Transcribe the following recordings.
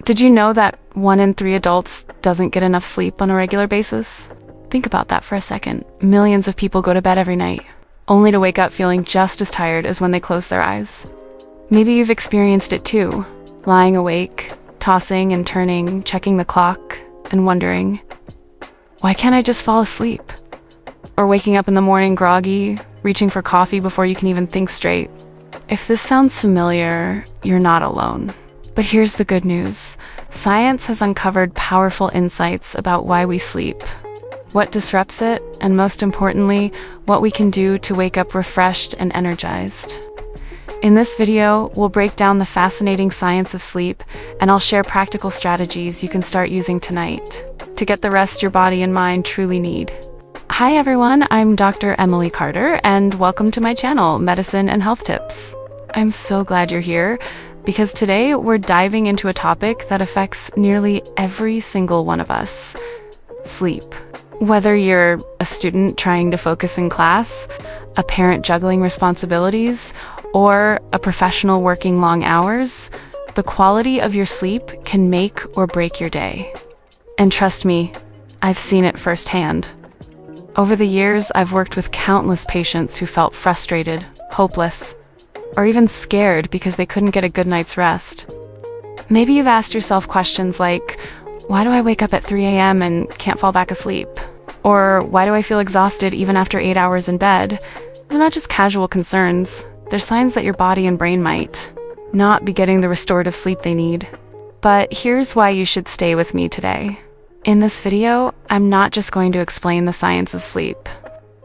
Did you know that 1 in 3 adults doesn't get enough sleep on a regular basis? Think about that for a second. Millions of people go to bed every night, only to wake up feeling just as tired as when they close their eyes. Maybe you've experienced it too, lying awake, tossing and turning, checking the clock, and wondering, why can't I just fall asleep? Or waking up in the morning groggy, reaching for coffee before you can even think straight. If this sounds familiar, you're not alone. But here's the good news. Science has uncovered powerful insights about why we sleep, what disrupts it, and most importantly, what we can do to wake up refreshed and energized. In this video, we'll break down the fascinating science of sleep, and I'll share practical strategies you can start using tonight to get the rest your body and mind truly need. Hi everyone, I'm Dr. Emily Carter, and welcome to my channel, Medicine and Health Tips. I'm so glad you're here, because today we're diving into a topic that affects nearly every single one of us: sleep. Whether you're a student trying to focus in class, a parent juggling responsibilities, or a professional working long hours, the quality of your sleep can make or break your day. And trust me, I've seen it firsthand. Over the years, I've worked with countless patients who felt frustrated, hopeless, or even scared because they couldn't get a good night's rest. Maybe you've asked yourself questions like, why do I wake up at 3 a.m. and can't fall back asleep? Or why do I feel exhausted even after 8 hours in bed? They're not just casual concerns. They're signs that your body and brain might not be getting the restorative sleep they need. But here's why you should stay with me today. In this video, I'm not just going to explain the science of sleep.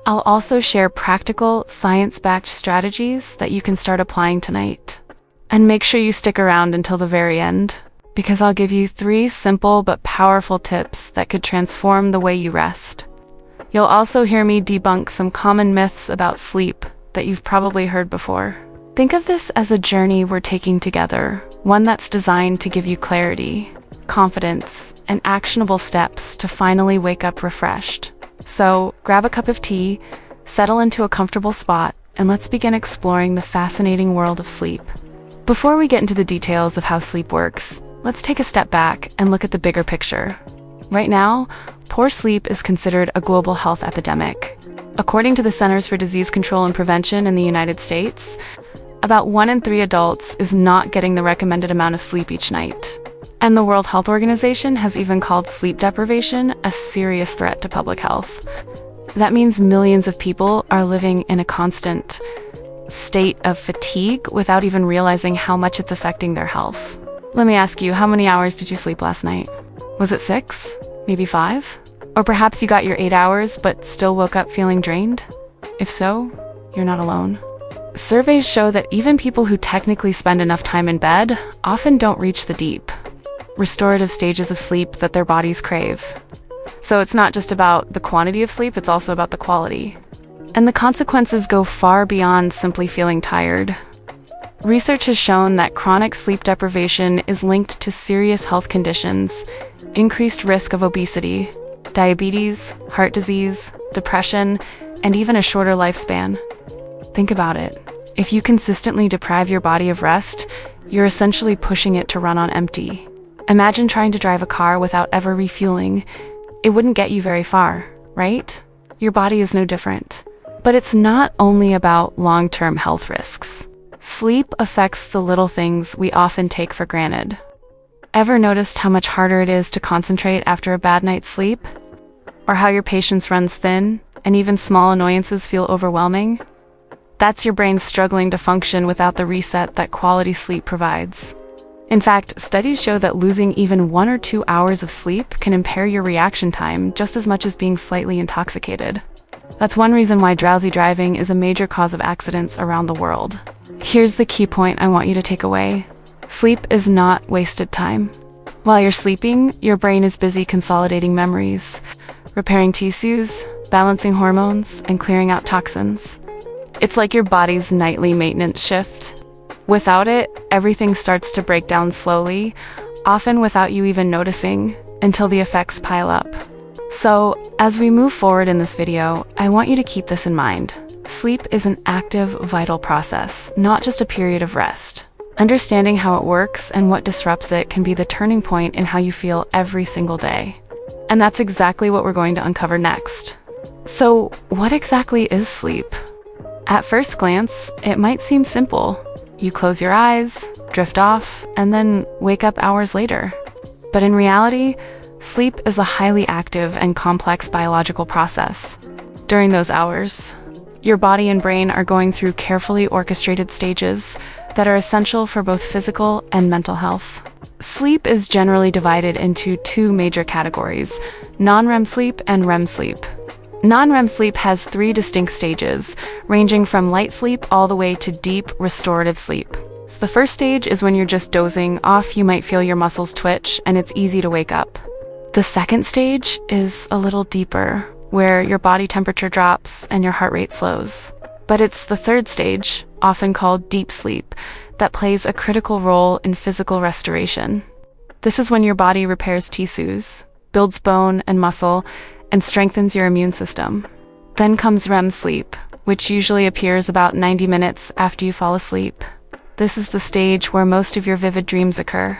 I'll also share practical, science-backed strategies that you can start applying tonight. And make sure you stick around until the very end, because I'll give you 3 simple but powerful tips that could transform the way you rest. You'll also hear me debunk some common myths about sleep that you've probably heard before. Think of this as a journey we're taking together, one that's designed to give you clarity, confidence, and actionable steps to finally wake up refreshed. So grab a cup of tea, settle into a comfortable spot, and let's begin exploring the fascinating world of sleep. Before we get into the details of how sleep works, let's take a step back and look at the bigger picture. Right now, poor sleep is considered a global health epidemic. According to the Centers for Disease Control and Prevention in the United States, about 1 in 3 adults is not getting the recommended amount of sleep each night. And the World Health Organization has even called sleep deprivation a serious threat to public health. That means millions of people are living in a constant state of fatigue without even realizing how much it's affecting their health. Let me ask you, how many hours did you sleep last night? Was it 6? Maybe 5? Or perhaps you got your 8 hours but still woke up feeling drained? If so, you're not alone. Surveys show that even people who technically spend enough time in bed often don't reach the deep, restorative stages of sleep that their bodies crave. So it's not just about the quantity of sleep, it's also about the quality. And the consequences go far beyond simply feeling tired. Research has shown that chronic sleep deprivation is linked to serious health conditions, increased risk of obesity, diabetes, heart disease, depression, and even a shorter lifespan. Think about it. If you consistently deprive your body of rest, you're essentially pushing it to run on empty. Imagine trying to drive a car without ever refueling. It wouldn't get you very far, right? Your body is no different. But it's not only about long-term health risks. Sleep affects the little things we often take for granted. Ever noticed how much harder it is to concentrate after a bad night's sleep? Or how your patience runs thin, and even small annoyances feel overwhelming? That's your brain struggling to function without the reset that quality sleep provides. In fact, studies show that losing even 1 or 2 hours of sleep can impair your reaction time just as much as being slightly intoxicated. That's one reason why drowsy driving is a major cause of accidents around the world. Here's the key point I want you to take away. Sleep is not wasted time. While you're sleeping, your brain is busy consolidating memories, repairing tissues, balancing hormones, and clearing out toxins. It's like your body's nightly maintenance shift. Without it, everything starts to break down slowly, often without you even noticing, until the effects pile up. So, as we move forward in this video, I want you to keep this in mind. Sleep is an active, vital process, not just a period of rest. Understanding how it works and what disrupts it can be the turning point in how you feel every single day. And that's exactly what we're going to uncover next. So, what exactly is sleep? At first glance, it might seem simple. You close your eyes, drift off, and then wake up hours later. But in reality, sleep is a highly active and complex biological process. During those hours, your body and brain are going through carefully orchestrated stages that are essential for both physical and mental health. Sleep is generally divided into two major categories: non-REM sleep and REM sleep. Non-REM sleep has three distinct stages, ranging from light sleep all the way to deep, restorative sleep. So the first stage is when you're just dozing off. You might feel your muscles twitch, and it's easy to wake up. The second stage is a little deeper, where your body temperature drops and your heart rate slows. But it's the third stage, often called deep sleep, that plays a critical role in physical restoration. This is when your body repairs tissues, builds bone and muscle, and strengthens your immune system. Then comes REM sleep, which usually appears about 90 minutes after you fall asleep. This is the stage where most of your vivid dreams occur.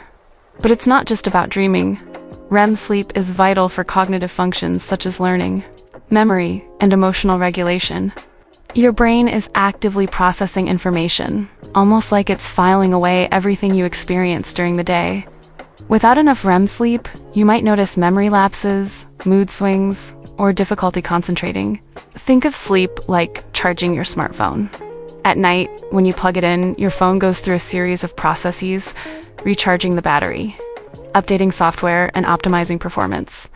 But it's not just about dreaming. REM sleep is vital for cognitive functions such as learning, memory, and emotional regulation. Your brain is actively processing information, almost like it's filing away everything you experience during the day. Without enough REM sleep, you might notice memory lapses, mood swings, or difficulty concentrating. Think of sleep like charging your smartphone. At night, when you plug it in, your phone goes through a series of processes, recharging the battery, updating software, and optimizing performance.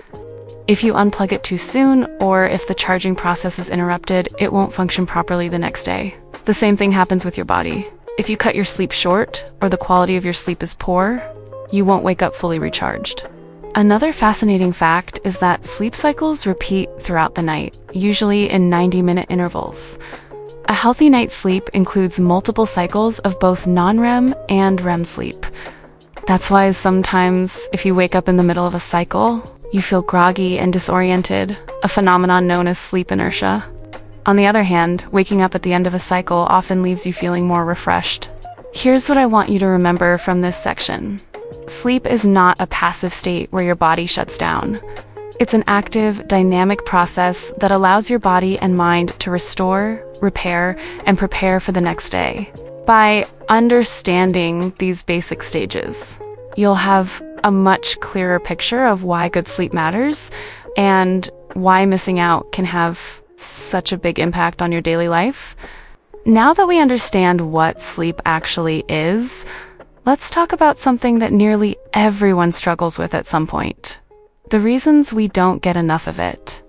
If you unplug it too soon, or if the charging process is interrupted, it won't function properly the next day. The same thing happens with your body. If you cut your sleep short, or the quality of your sleep is poor, you won't wake up fully recharged. Another fascinating fact is that sleep cycles repeat throughout the night, usually in 90-minute intervals. A healthy night's sleep includes multiple cycles of both non-REM and REM sleep. That's why sometimes, if you wake up in the middle of a cycle, you feel groggy and disoriented, a phenomenon known as sleep inertia. On the other hand, waking up at the end of a cycle often leaves you feeling more refreshed. Here's what I want you to remember from this section. Sleep is not a passive state where your body shuts down. It's an active, dynamic process that allows your body and mind to restore, repair, and prepare for the next day. By understanding these basic stages, you'll have a much clearer picture of why good sleep matters and why missing out can have such a big impact on your daily life. Now that we understand what sleep actually is, let's talk about something that nearly everyone struggles with at some point: the reasons we don't get enough of it.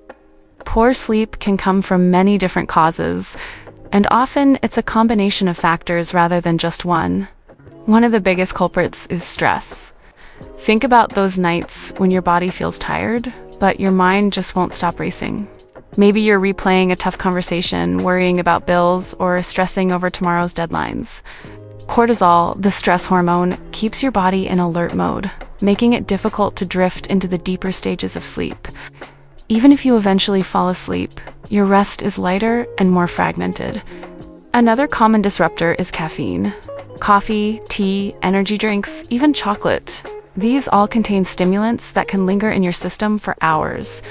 Poor sleep can come from many different causes, and often it's a combination of factors rather than just one. One of the biggest culprits is stress. Think about those nights when your body feels tired, but your mind just won't stop racing. Maybe you're replaying a tough conversation, worrying about bills, or stressing over tomorrow's deadlines. Cortisol, the stress hormone, keeps your body in alert mode, making it difficult to drift into the deeper stages of sleep. Even if you eventually fall asleep, your rest is lighter and more fragmented. Another common disruptor is caffeine. Coffee, tea, energy drinks, even chocolate. These all contain stimulants that can linger in your system for hours.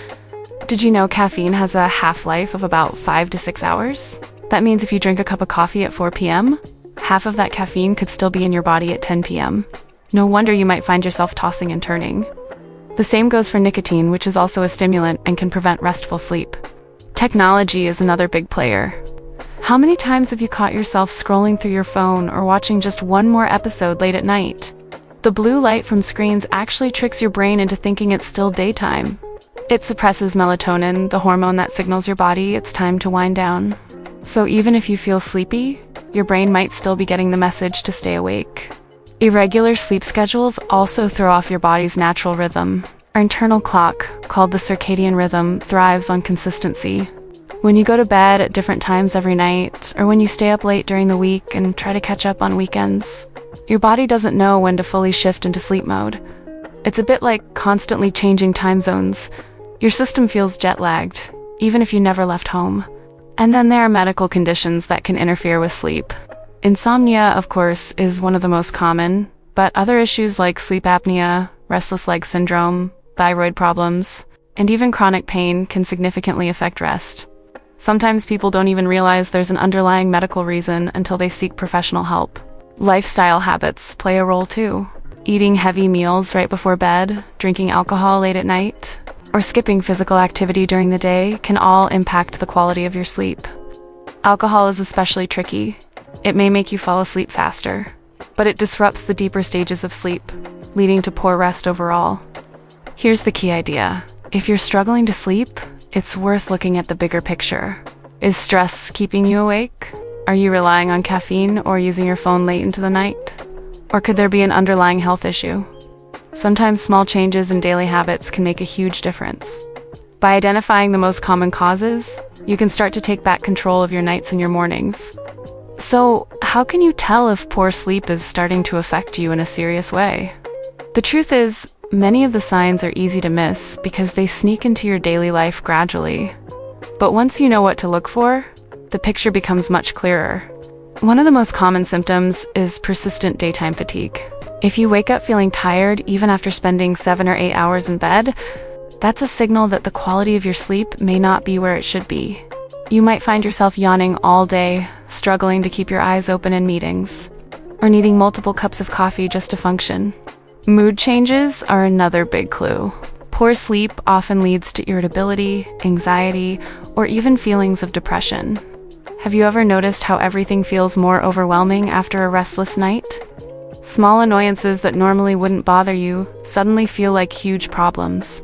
Did you know caffeine has a half-life of about 5 to 6 hours? That means if you drink a cup of coffee at 4 p.m., half of that caffeine could still be in your body at 10 p.m. No wonder you might find yourself tossing and turning. The same goes for nicotine, which is also a stimulant and can prevent restful sleep. Technology is another big player. How many times have you caught yourself scrolling through your phone or watching just one more episode late at night? The blue light from screens actually tricks your brain into thinking it's still daytime. It suppresses melatonin, the hormone that signals your body it's time to wind down. So even if you feel sleepy, your brain might still be getting the message to stay awake. Irregular sleep schedules also throw off your body's natural rhythm. Our internal clock, called the circadian rhythm, thrives on consistency. When you go to bed at different times every night, or when you stay up late during the week and try to catch up on weekends, your body doesn't know when to fully shift into sleep mode. It's a bit like constantly changing time zones. Your system feels jet-lagged, even if you never left home. And then there are medical conditions that can interfere with sleep. Insomnia, of course, is one of the most common, but other issues like sleep apnea, restless leg syndrome, thyroid problems, and even chronic pain can significantly affect rest. Sometimes people don't even realize there's an underlying medical reason until they seek professional help. Lifestyle habits play a role too. Eating heavy meals right before bed, drinking alcohol late at night, or skipping physical activity during the day can all impact the quality of your sleep. Alcohol is especially tricky. It may make you fall asleep faster, but it disrupts the deeper stages of sleep, leading to poor rest overall. Here's the key idea. If you're struggling to sleep, it's worth looking at the bigger picture. Is stress keeping you awake? Are you relying on caffeine or using your phone late into the night? Or could there be an underlying health issue? Sometimes small changes in daily habits can make a huge difference. By identifying the most common causes, you can start to take back control of your nights and your mornings. So, how can you tell if poor sleep is starting to affect you in a serious way? The truth is, many of the signs are easy to miss because they sneak into your daily life gradually. But once you know what to look for, the picture becomes much clearer. One of the most common symptoms is persistent daytime fatigue. If you wake up feeling tired even after spending 7 or 8 hours in bed, that's a signal that the quality of your sleep may not be where it should be. You might find yourself yawning all day, struggling to keep your eyes open in meetings, or needing multiple cups of coffee just to function. Mood changes are another big clue. Poor sleep often leads to irritability, anxiety, or even feelings of depression. Have you ever noticed how everything feels more overwhelming after a restless night? Small annoyances that normally wouldn't bother you suddenly feel like huge problems.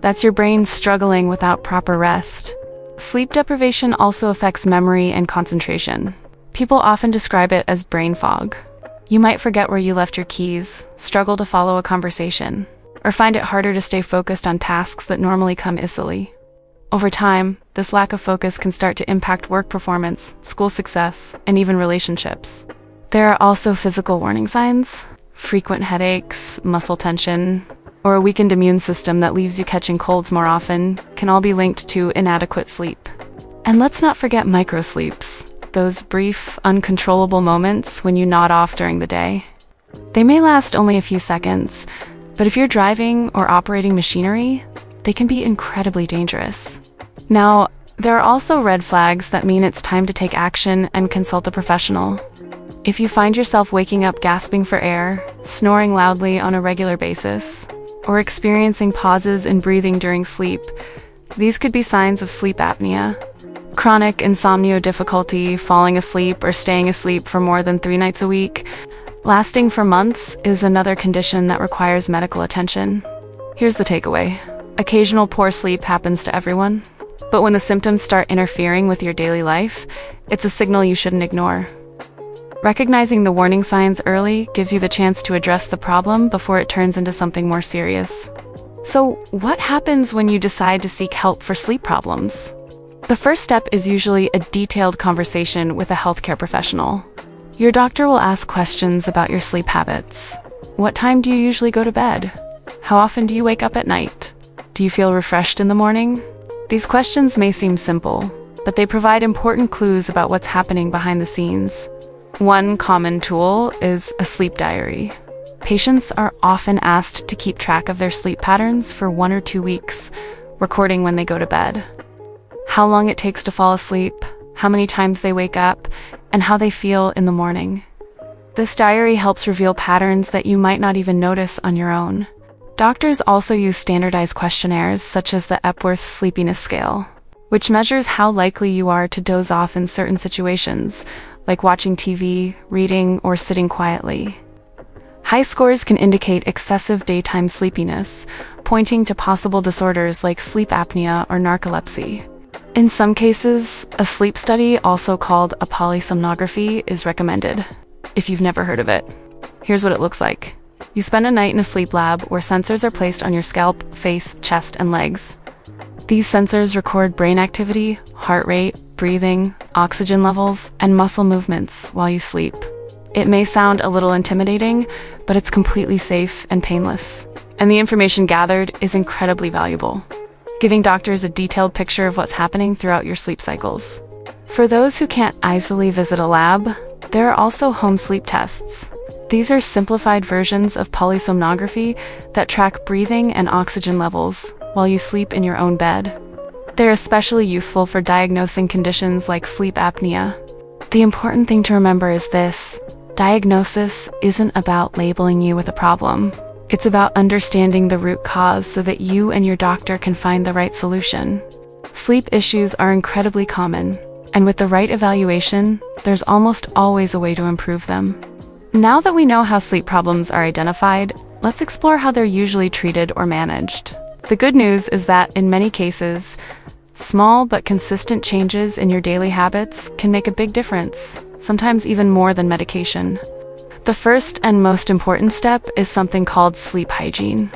That's your brain struggling without proper rest. Sleep deprivation also affects memory and concentration. People often describe it as brain fog. You might forget where you left your keys, struggle to follow a conversation, or find it harder to stay focused on tasks that normally come easily. Over time, this lack of focus can start to impact work performance, school success, and even relationships. There are also physical warning signs. Frequent headaches, muscle tension, or a weakened immune system that leaves you catching colds more often can all be linked to inadequate sleep. And let's not forget microsleeps, those brief, uncontrollable moments when you nod off during the day. They may last only a few seconds, but if you're driving or operating machinery, they can be incredibly dangerous. Now, there are also red flags that mean it's time to take action and consult a professional. If you find yourself waking up gasping for air, snoring loudly on a regular basis, or experiencing pauses in breathing during sleep, these could be signs of sleep apnea. Chronic insomnia difficulty, falling asleep or staying asleep for more than 3 nights a week, lasting for months, is another condition that requires medical attention. Here's the takeaway. Occasional poor sleep happens to everyone, but when the symptoms start interfering with your daily life, it's a signal you shouldn't ignore. Recognizing the warning signs early gives you the chance to address the problem before it turns into something more serious. So, what happens when you decide to seek help for sleep problems? The first step is usually a detailed conversation with a healthcare professional. Your doctor will ask questions about your sleep habits. What time do you usually go to bed? How often do you wake up at night? Do you feel refreshed in the morning? These questions may seem simple, but they provide important clues about what's happening behind the scenes. One common tool is a sleep diary. Patients are often asked to keep track of their sleep patterns for 1 or 2 weeks, recording when they go to bed, how long it takes to fall asleep, how many times they wake up, and how they feel in the morning. This diary helps reveal patterns that you might not even notice on your own. Doctors also use standardized questionnaires such as the Epworth Sleepiness Scale, which measures how likely you are to doze off in certain situations, like watching TV, reading, or sitting quietly. High scores can indicate excessive daytime sleepiness, pointing to possible disorders like sleep apnea or narcolepsy. In some cases, a sleep study, also called a polysomnography, is recommended. If you've never heard of it, here's what it looks like. You spend a night in a sleep lab where sensors are placed on your scalp, face, chest, and legs. These sensors record brain activity, heart rate, breathing, oxygen levels, and muscle movements while you sleep. It may sound a little intimidating, but it's completely safe and painless. And the information gathered is incredibly valuable, giving doctors a detailed picture of what's happening throughout your sleep cycles. For those who can't easily visit a lab, There are also home sleep tests. These are simplified versions of polysomnography that track breathing and oxygen levels while you sleep in your own bed. They're especially useful for diagnosing conditions like sleep apnea. The important thing to remember is this: diagnosis isn't about labeling you with a problem. It's about understanding the root cause so that you and your doctor can find the right solution. Sleep issues are incredibly common, and with the right evaluation, there's almost always a way to improve them. Now that we know how sleep problems are identified, let's explore how they're usually treated or managed. The good news is that in many cases, small but consistent changes in your daily habits can make a big difference, sometimes even more than medication. The first and most important step is something called sleep hygiene.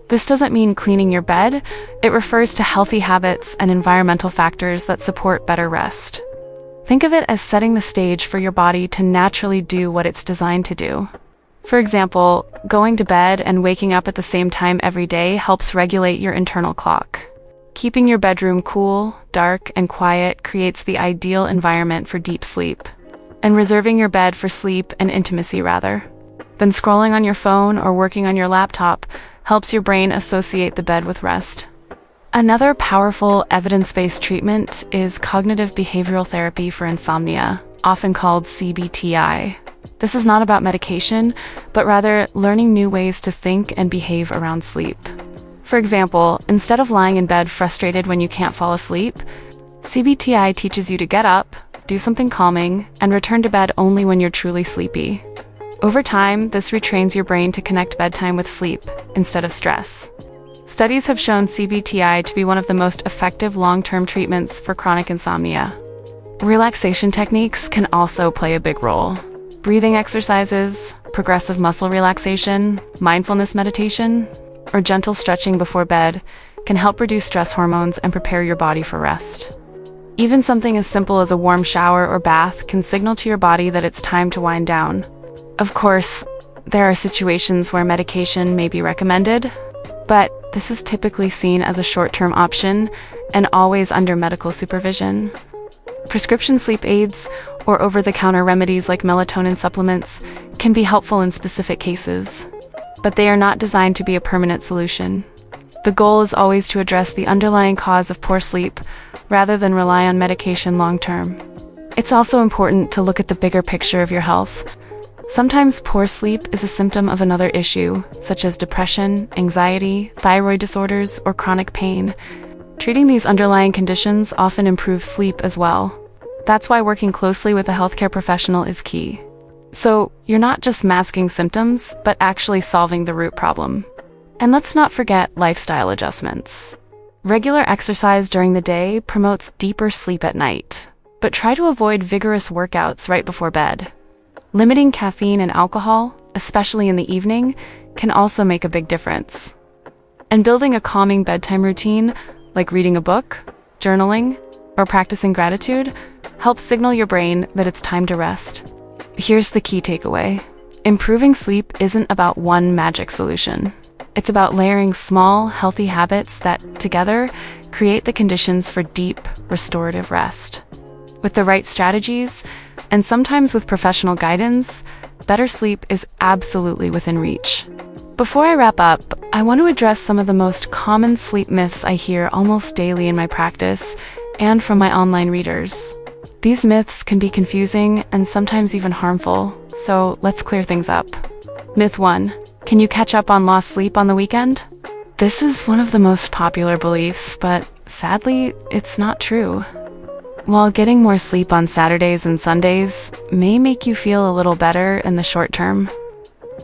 This doesn't mean cleaning your bed, it refers to healthy habits and environmental factors that support better rest. Think of it as setting the stage for your body to naturally do what it's designed to do. For example, going to bed and waking up at the same time every day helps regulate your internal clock. Keeping your bedroom cool, dark, and quiet creates the ideal environment for deep sleep. And reserving your bed for sleep and intimacy rather than scrolling on your phone or working on your laptop helps your brain associate the bed with rest. Another powerful evidence-based treatment is cognitive behavioral therapy for insomnia, often called CBTI. This is not about medication, but rather learning new ways to think and behave around sleep. For example, instead of lying in bed frustrated when you can't fall asleep, CBTI teaches you to get up, do something calming, and return to bed only when you're truly sleepy. Over time, this retrains your brain to connect bedtime with sleep instead of stress. Studies have shown CBTI to be one of the most effective long-term treatments for chronic insomnia. Relaxation techniques can also play a big role. Breathing exercises, progressive muscle relaxation, mindfulness meditation, or gentle stretching before bed can help reduce stress hormones and prepare your body for rest. Even something as simple as a warm shower or bath can signal to your body that it's time to wind down. Of course, there are situations where medication may be recommended, but this is typically seen as a short-term option and always under medical supervision. Prescription sleep aids or over-the-counter remedies like melatonin supplements can be helpful in specific cases, but they are not designed to be a permanent solution. The goal is always to address the underlying cause of poor sleep rather than rely on medication long-term. It's also important to look at the bigger picture of your health. Sometimes poor sleep is a symptom of another issue, such as depression, anxiety, thyroid disorders, or chronic pain. Treating these underlying conditions often improves sleep as well. That's why working closely with a healthcare professional is key. So, you're not just masking symptoms, but actually solving the root problem. And let's not forget lifestyle adjustments. Regular exercise during the day promotes deeper sleep at night, but try to avoid vigorous workouts right before bed. Limiting caffeine and alcohol, especially in the evening, can also make a big difference. And building a calming bedtime routine, like reading a book, journaling, or practicing gratitude, helps signal your brain that it's time to rest. Here's the key takeaway. Improving sleep isn't about one magic solution. It's about layering small, healthy habits that, together, create the conditions for deep, restorative rest. With the right strategies, and sometimes with professional guidance, better sleep is absolutely within reach. Before I wrap up, I want to address some of the most common sleep myths I hear almost daily in my practice and from my online readers. These myths can be confusing and sometimes even harmful, so let's clear things up. Myth 1. Can you catch up on lost sleep on the weekend? This is one of the most popular beliefs, but sadly, it's not true. While getting more sleep on Saturdays and Sundays may make you feel a little better in the short term,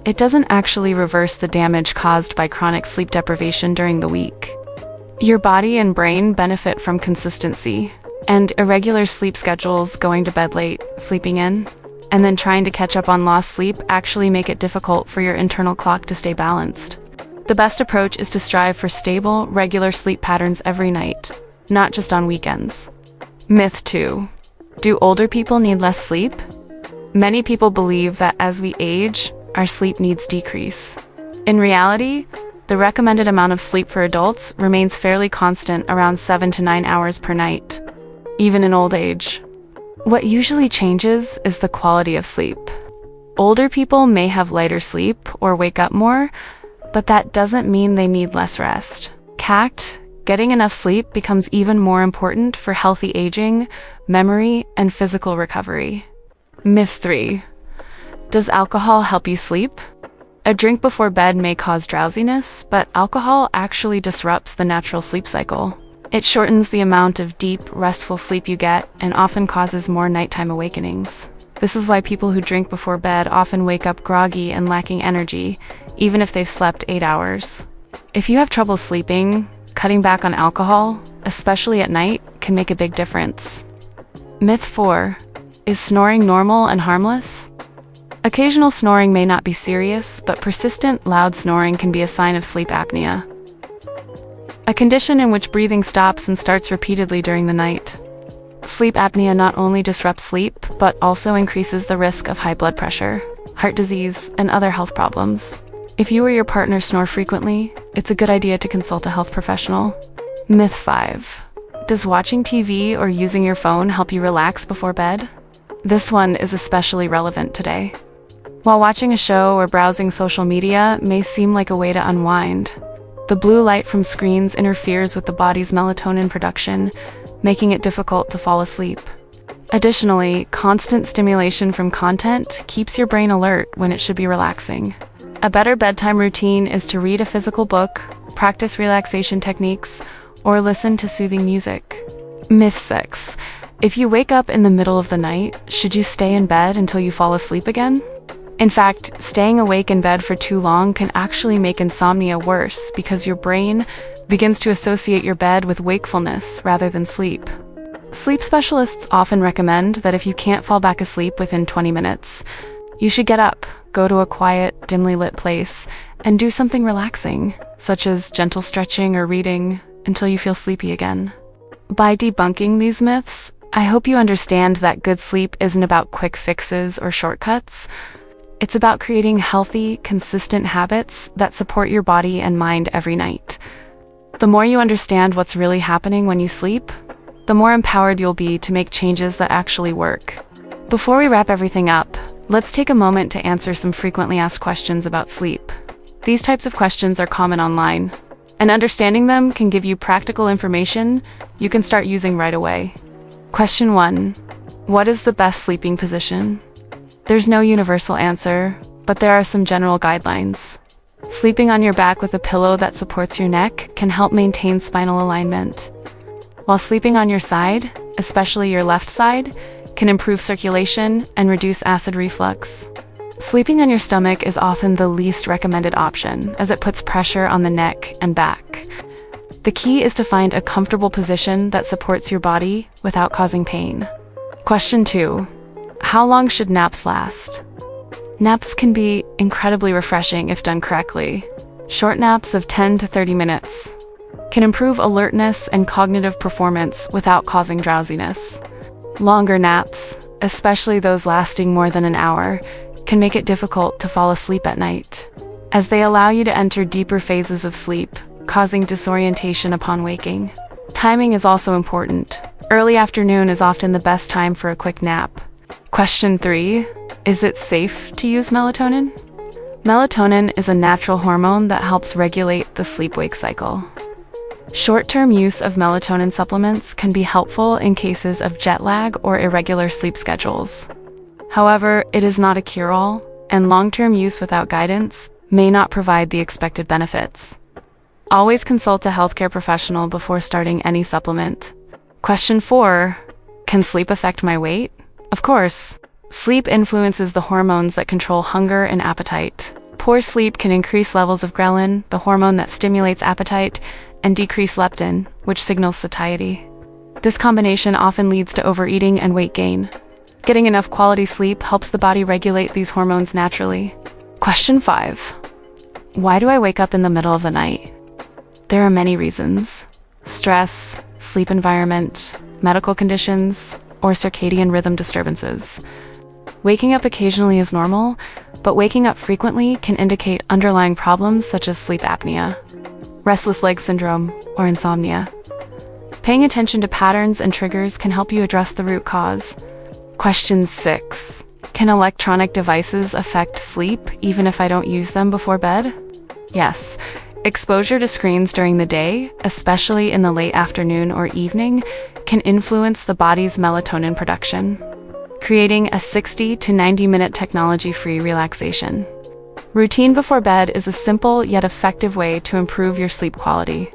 it doesn't actually reverse the damage caused by chronic sleep deprivation during the week. Your body and brain benefit from consistency, and irregular sleep schedules, going to bed late, sleeping in, and then trying to catch up on lost sleep actually make it difficult for your internal clock to stay balanced. The best approach is to strive for stable, regular sleep patterns every night, not just on weekends. Myth 2. Do older people need less sleep? Many people believe that as we age, our sleep needs decrease. In reality, the recommended amount of sleep for adults remains fairly constant, around 7 to 9 hours per night, even in old age. What usually changes is the quality of sleep. Older people may have lighter sleep or wake up more, but that doesn't mean they need less rest. CACT, getting enough sleep becomes even more important for healthy aging, memory, and physical recovery. Myth 3. Does alcohol help you sleep? A drink before bed may cause drowsiness, but alcohol actually disrupts the natural sleep cycle. It shortens the amount of deep, restful sleep you get and often causes more nighttime awakenings. This is why people who drink before bed often wake up groggy and lacking energy, even if they've slept 8 hours. If you have trouble sleeping, cutting back on alcohol, especially at night, can make a big difference. Myth 4. Is snoring normal and harmless? Occasional snoring may not be serious, but persistent, loud snoring can be a sign of sleep apnea, a condition in which breathing stops and starts repeatedly during the night. Sleep apnea not only disrupts sleep, but also increases the risk of high blood pressure, heart disease, and other health problems. If you or your partner snore frequently, it's a good idea to consult a health professional. Myth 5. Does watching TV or using your phone help you relax before bed? This one is especially relevant today. While watching a show or browsing social media may seem like a way to unwind, the blue light from screens interferes with the body's melatonin production, making it difficult to fall asleep. Additionally, constant stimulation from content keeps your brain alert when it should be relaxing. A better bedtime routine is to read a physical book, practice relaxation techniques, or listen to soothing music. Myth 6. If you wake up in the middle of the night, should you stay in bed until you fall asleep again? In fact, staying awake in bed for too long can actually make insomnia worse because your brain begins to associate your bed with wakefulness rather than sleep. Sleep specialists often recommend that if you can't fall back asleep within 20 minutes, you should get up, go to a quiet, dimly lit place, and do something relaxing, such as gentle stretching or reading, until you feel sleepy again. By debunking these myths, I hope you understand that good sleep isn't about quick fixes or shortcuts. It's about creating healthy, consistent habits that support your body and mind every night. The more you understand what's really happening when you sleep, the more empowered you'll be to make changes that actually work. Before we wrap everything up, let's take a moment to answer some frequently asked questions about sleep. These types of questions are common online, and understanding them can give you practical information you can start using right away. Question 1. What is the best sleeping position? There's no universal answer, but there are some general guidelines. Sleeping on your back with a pillow that supports your neck can help maintain spinal alignment, while sleeping on your side, especially your left side, can improve circulation and reduce acid reflux. Sleeping on your stomach is often the least recommended option, as it puts pressure on the neck and back. The key is to find a comfortable position that supports your body without causing pain. Question 2. How long should naps last? Naps can be incredibly refreshing if done correctly. Short naps of 10 to 30 minutes can improve alertness and cognitive performance without causing drowsiness. Longer naps, especially those lasting more than an hour, can make it difficult to fall asleep at night, as they allow you to enter deeper phases of sleep, causing disorientation upon waking. Timing is also important. Early afternoon is often the best time for a quick nap. Question 3. Is it safe to use melatonin? Melatonin is a natural hormone that helps regulate the sleep-wake cycle. Short-term use of melatonin supplements can be helpful in cases of jet lag or irregular sleep schedules. However, it is not a cure-all, and long-term use without guidance may not provide the expected benefits. Always consult a healthcare professional before starting any supplement. Question 4. Can sleep affect my weight? Of course. Sleep influences the hormones that control hunger and appetite. Poor sleep can increase levels of ghrelin, the hormone that stimulates appetite, and decrease leptin, which signals satiety. This combination often leads to overeating and weight gain. Getting enough quality sleep helps the body regulate these hormones naturally. Question 5. Why do I wake up in the middle of the night? There are many reasons. Stress, sleep environment, medical conditions, or circadian rhythm disturbances. Waking up occasionally is normal, but waking up frequently can indicate underlying problems such as sleep apnea, restless leg syndrome, or insomnia. Paying attention to patterns and triggers can help you address the root cause. Question 6. Can electronic devices affect sleep even if I don't use them before bed? Yes. Exposure to screens during the day, especially in the late afternoon or evening, can influence the body's melatonin production, creating a 60 to 90-minute technology-free relaxation. Routine before bed is a simple yet effective way to improve your sleep quality.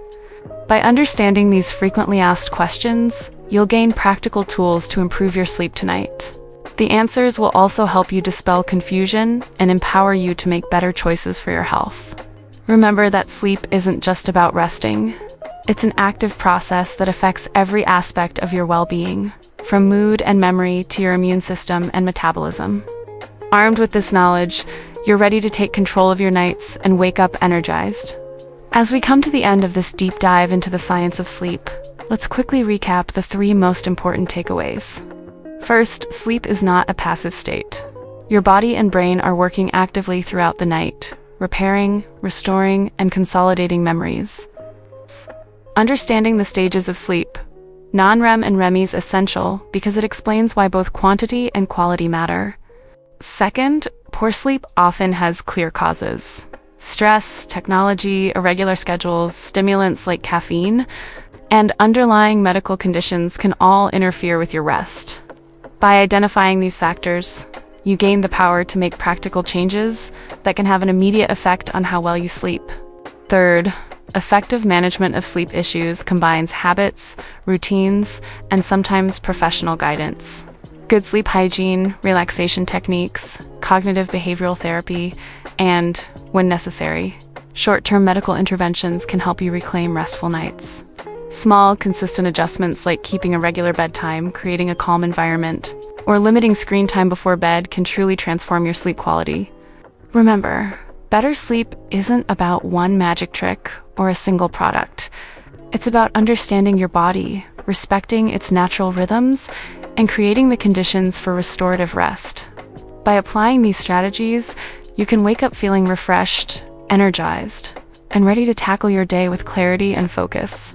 By understanding these frequently asked questions, you'll gain practical tools to improve your sleep tonight. The answers will also help you dispel confusion and empower you to make better choices for your health. Remember that sleep isn't just about resting. It's an active process that affects every aspect of your well-being, from mood and memory to your immune system and metabolism. Armed with this knowledge, you're ready to take control of your nights and wake up energized. As we come to the end of this deep dive into the science of sleep, let's quickly recap the 3 most important takeaways. First, sleep is not a passive state. Your body and brain are working actively throughout the night, repairing, restoring, and consolidating memories. Understanding the stages of sleep, non-REM and REM, is essential because it explains why both quantity and quality matter. Second, poor sleep often has clear causes. Stress, technology, irregular schedules, stimulants like caffeine, and underlying medical conditions can all interfere with your rest. By identifying these factors, you gain the power to make practical changes that can have an immediate effect on how well you sleep. Third, effective management of sleep issues combines habits, routines, and sometimes professional guidance. Good sleep hygiene, relaxation techniques, cognitive behavioral therapy, and, when necessary, short-term medical interventions can help you reclaim restful nights. Small, consistent adjustments like keeping a regular bedtime, creating a calm environment, or limiting screen time before bed can truly transform your sleep quality. Remember, better sleep isn't about one magic trick or a single product. It's about understanding your body, respecting its natural rhythms, and creating the conditions for restorative rest. By applying these strategies, you can wake up feeling refreshed, energized, and ready to tackle your day with clarity and focus.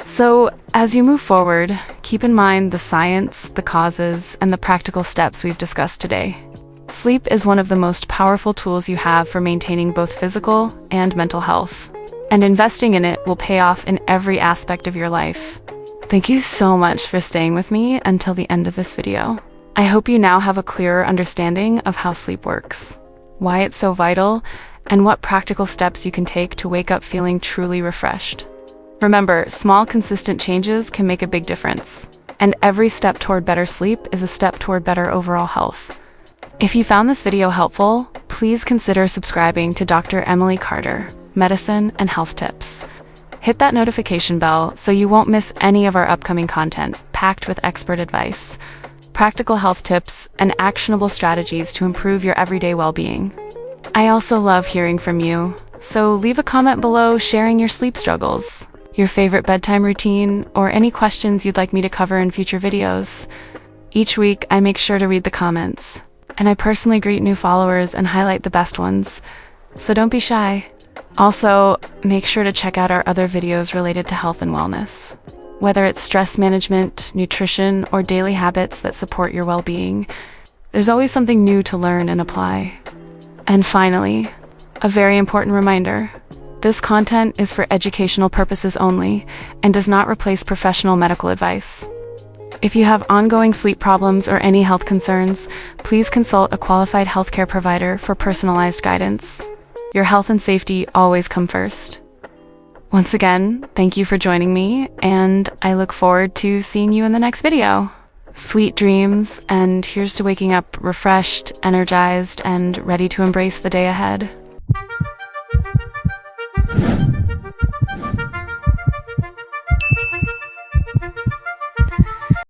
So, as you move forward, keep in mind the science, the causes, and the practical steps we've discussed today. Sleep is one of the most powerful tools you have for maintaining both physical and mental health, and investing in it will pay off in every aspect of your life. Thank you so much for staying with me until the end of this video. I hope you now have a clearer understanding of how sleep works, why it's so vital, and what practical steps you can take to wake up feeling truly refreshed. Remember, small, consistent changes can make a big difference, and every step toward better sleep is a step toward better overall health. If you found this video helpful, please consider subscribing to Dr. Emily Carter, Medicine and Health Tips. Hit that notification bell so you won't miss any of our upcoming content, packed with expert advice, practical health tips, and actionable strategies to improve your everyday well-being. I also love hearing from you, so leave a comment below sharing your sleep struggles, your favorite bedtime routine, or any questions you'd like me to cover in future videos. Each week, I make sure to read the comments, and I personally greet new followers and highlight the best ones, so don't be shy. Also, make sure to check out our other videos related to health and wellness. Whether it's stress management, nutrition, or daily habits that support your well-being, there's always something new to learn and apply. And finally, a very important reminder. This content is for educational purposes only and does not replace professional medical advice. If you have ongoing sleep problems or any health concerns, please consult a qualified healthcare provider for personalized guidance. Your health and safety always come first. Once again, thank you for joining me, and I look forward to seeing you in the next video. Sweet dreams, and here's to waking up refreshed, energized, and ready to embrace the day ahead.